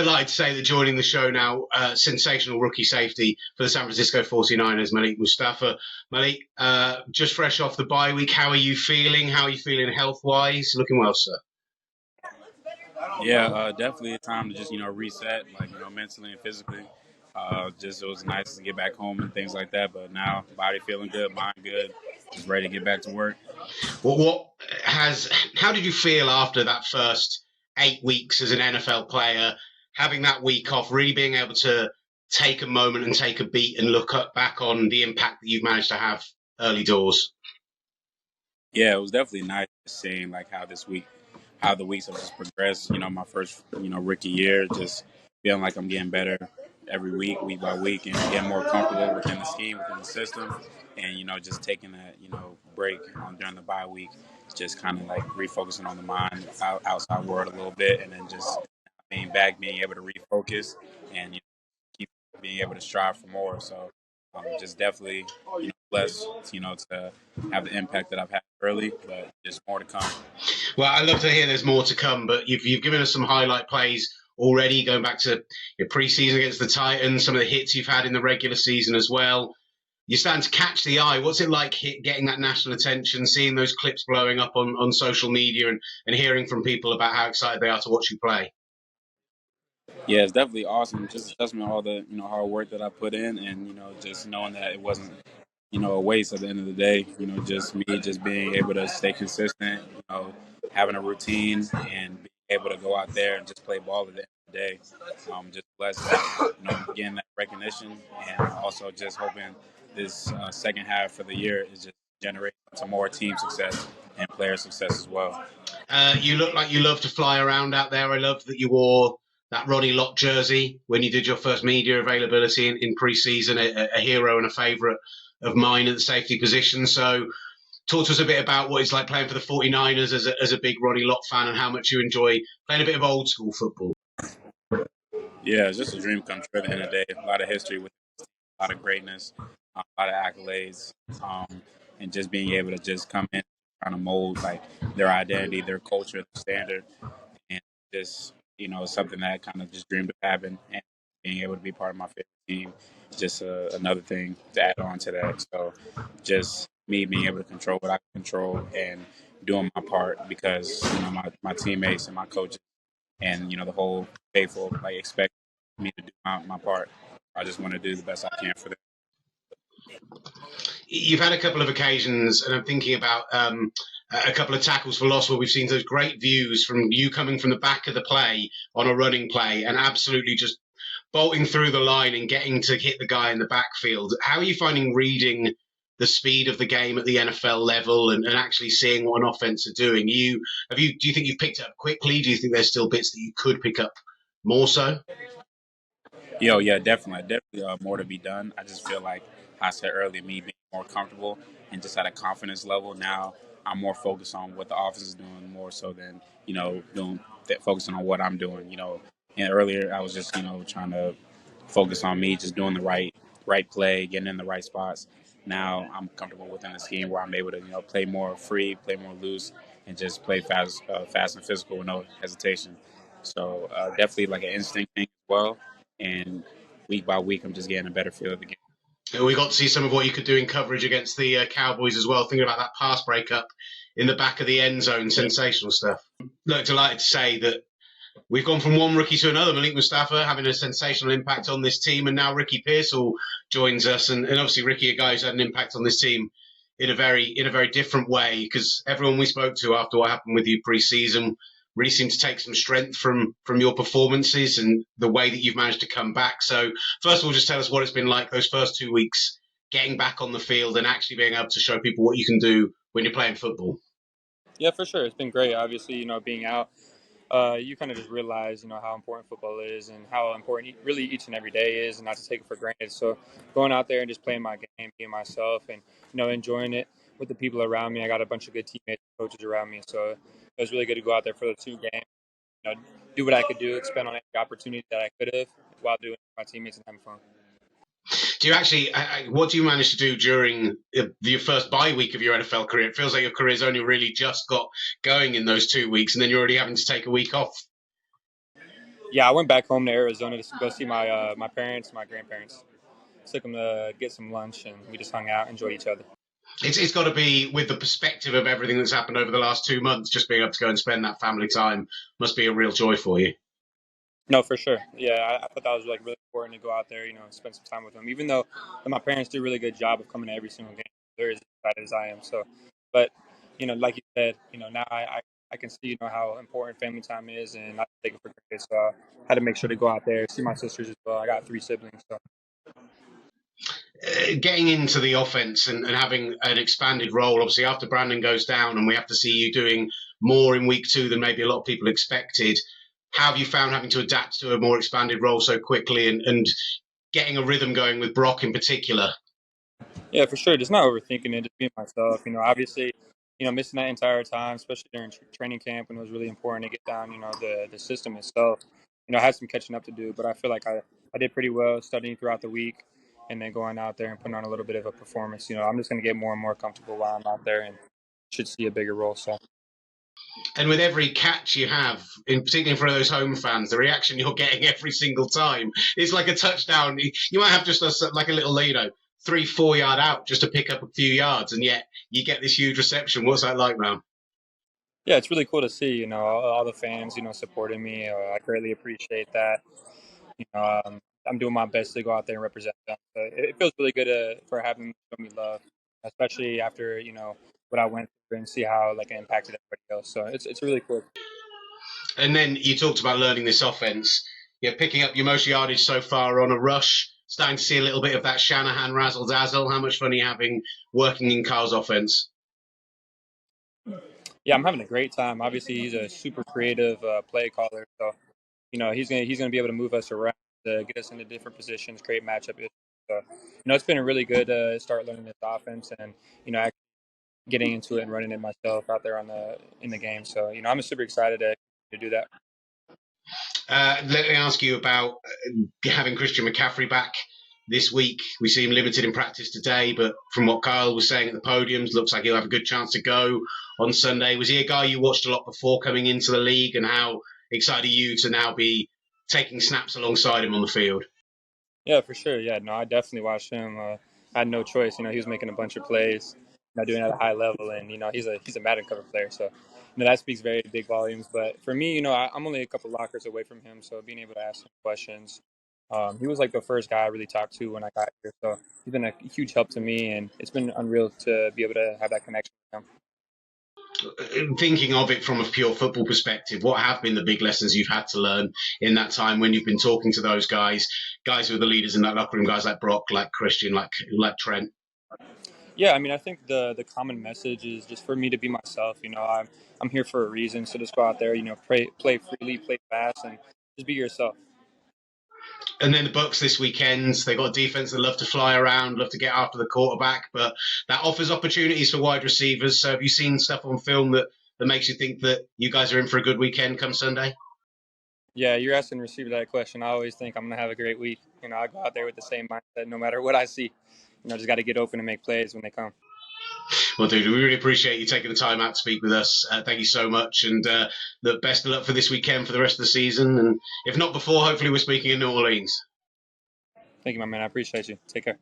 delighted to say that joining the show now, sensational rookie safety for the San Francisco 49ers, Malik Mustapha. Malik, just fresh off the bye week, how are you feeling? How are you feeling health-wise? Looking well, sir. Yeah, definitely a time to just, reset, mentally and physically. Just it was nice to get back home and things like that. But now, body feeling good, mind good, just ready to get back to work. How did you feel after that first 8 weeks as an NFL player, having that week off, really being able to take a moment and take a beat and look back on the impact that you've managed to have early doors? Yeah, it was definitely nice seeing how the weeks have just progressed. My first, rookie year, just feeling like I'm getting better every week by week, and getting more comfortable within the scheme, within the system, and just taking that break during the bye week, just kind of like refocusing on the mind, outside world a little bit, and then just being able to refocus and keep being able to strive for more. So just definitely blessed, to have the impact that I've had early, but just more to come. Well, I love to hear there's more to come, but you've given us some highlight plays already, going back to your preseason against the Titans, some of the hits you've had in the regular season as well. You're starting to catch the eye. What's it like getting that national attention, seeing those clips blowing up on social media and hearing from people about how excited they are to watch you play? Yeah, it's definitely awesome. Just a testament to all the hard work that I put in, and just knowing that it wasn't a waste at the end of the day. Just me just being able to stay consistent. Having a routine and being able to go out there and just play ball at the end of the day. Just blessed that getting that recognition, and also just hoping this second half of the year is just generating some more team success and player success as well. You look like you love to fly around out there. I love that you wore that Ronnie Lott jersey when you did your first media availability in pre-season, a hero and a favourite of mine at the safety position. So talk to us a bit about what it's like playing for the 49ers as a big Ronnie Lott fan, and how much you enjoy playing a bit of old school football. Yeah, it's just a dream come true at the end of the day. A lot of history with a lot of greatness, a lot of accolades, and just being able to just come in, trying to mold like their identity, their culture, their standard, and just something that I kind of just dreamed of having, and being able to be part of my favorite team, just another thing to add on to that. So just me being able to control what I can control and doing my part, because my teammates and my coaches and the whole faithful expect me to do my part. I just want to do the best I can for them. You've had a couple of occasions, and I'm thinking about a couple of tackles for loss where we've seen those great views from you coming from the back of the play on a running play and absolutely just bolting through the line and getting to hit the guy in the backfield. How are you finding reading the speed of the game at the NFL level and actually seeing what an offense are doing? Do you think you've picked it up quickly? Do you think there's still bits that you could pick up more so? Yeah, definitely more to be done. I just feel like I said earlier, me being more comfortable and just at a confidence level. Now I'm more focused on what the offense is doing more so than focusing on what I'm doing. And earlier I was just trying to focus on me just doing the right play, getting in the right spots. Now I'm comfortable within the scheme where I'm able to play more free, play more loose, and just play fast and physical with no hesitation. So definitely like an instinct thing as well. And week by week, I'm just getting a better feel of the game. We got to see some of what you could do in coverage against the Cowboys as well. Thinking about that pass breakup in the back of the end zone, sensational stuff. Look, delighted to say that we've gone from one rookie to another. Malik Mustapha having a sensational impact on this team, and now Ricky Pearsall joins us. And obviously, Ricky, a guy who's had an impact on this team in a very different way, because everyone we spoke to after what happened with you pre-season really seemed to take some strength from your performances and the way that you've managed to come back. So first of all, just tell us what it's been like those first 2 weeks, getting back on the field and actually being able to show people what you can do when you're playing football. Yeah, for sure. It's been great. Obviously, being out, you kind of just realize, how important football is and how important really each and every day is, and not to take it for granted. So going out there and just playing my game, being myself, and, enjoying it with the people around me. I got a bunch of good teammates and coaches around me. So it was really good to go out there for the 2 games, do what I could do, expand on every opportunity that I could have while doing it with my teammates and having fun. Do you actually, what do you manage to do during your first bye week of your NFL career? It feels like your career's only really just got going in those 2 weeks, and then you're already having to take a week off. Yeah, I went back home to Arizona to go see my parents, my grandparents. Took them to get some lunch, and we just hung out, enjoyed each other. It's got to be, with the perspective of everything that's happened over the last 2 months, just being able to go and spend that family time must be a real joy for you. No, for sure. Yeah, I thought that was like really important to go out there, and spend some time with them. Even though my parents do a really good job of coming to every single game, they're as excited as I am. So, but like you said, now I can see how important family time is, and not take it for granted. So I had to make sure to go out there, see my sisters as well. I got 3 siblings, so. Getting into the offense and having an expanded role, obviously after Brandon goes down and we have to see you doing more in week 2 than maybe a lot of people expected, how have you found having to adapt to a more expanded role so quickly and getting a rhythm going with Brock in particular? Yeah, for sure. Just not overthinking it, just being myself. Obviously, missing that entire time, especially during training camp when it was really important to get down, the system itself. I had some catching up to do, but I feel like I did pretty well studying throughout the week and then going out there and putting on a little bit of a performance. I'm just going to get more and more comfortable while I'm out there and should see a bigger role. So. And with every catch you have, in particular for those home fans, the reaction you're getting every single time is like a touchdown. You might have just like a little, 3-4 yard out just to pick up a few yards, and yet you get this huge reception. What's that like, man? Yeah, it's really cool to see, all the fans, supporting me. I greatly appreciate that. I'm doing my best to go out there and represent them. So it feels really good for having them show me love, especially after what I went through and see how it impacted everybody else. So it's really cool. And then you talked about learning this offense. You're picking up your most yardage so far on a rush, starting to see a little bit of that Shanahan razzle dazzle. How much fun are you having working in Carl's offense? Yeah, I'm having a great time. Obviously, he's a super creative play caller, so he's gonna be able to move us around, to get us into different positions, create matchup issues. So it's been a really good start learning this offense, and actually getting into it and running it myself out there in the game. So I'm super excited to do that. Let me ask you about having Christian McCaffrey back this week. We see him limited in practice today, but from what Kyle was saying at the podiums, looks like he'll have a good chance to go on Sunday. Was he a guy you watched a lot before coming into the league, and how excited are you to now be taking snaps alongside him on the field? Yeah, for sure. Yeah, no, I definitely watched him. I had no choice. He was making a bunch of plays, doing it at a high level, and he's a Madden cover player, so that speaks very big volumes. But for me, I'm only a couple lockers away from him, so being able to ask him questions, he was like the first guy I really talked to when I got here. So he's been a huge help to me, and it's been unreal to be able to have that connection with him. Thinking of it from a pure football perspective, what have been the big lessons you've had to learn in that time when you've been talking to those guys who are the leaders in that locker room, guys like Brock, like Christian, like Trent? Yeah, I think the common message is just for me to be myself. I'm here for a reason, so just go out there, play freely, play fast, and just be yourself. And then the Bucks this weekend, they've got a defense that love to fly around, love to get after the quarterback, but that offers opportunities for wide receivers. So have you seen stuff on film that makes you think that you guys are in for a good weekend come Sunday? Yeah, you're asking the receiver that question. I always think I'm going to have a great week. I go out there with the same mindset no matter what I see. Just got to get open and make plays when they come. Well, dude, we really appreciate you taking the time out to speak with us. Thank you so much. And the best of luck for this weekend, for the rest of the season. And if not before, hopefully we're speaking in New Orleans. Thank you, my man. I appreciate you. Take care.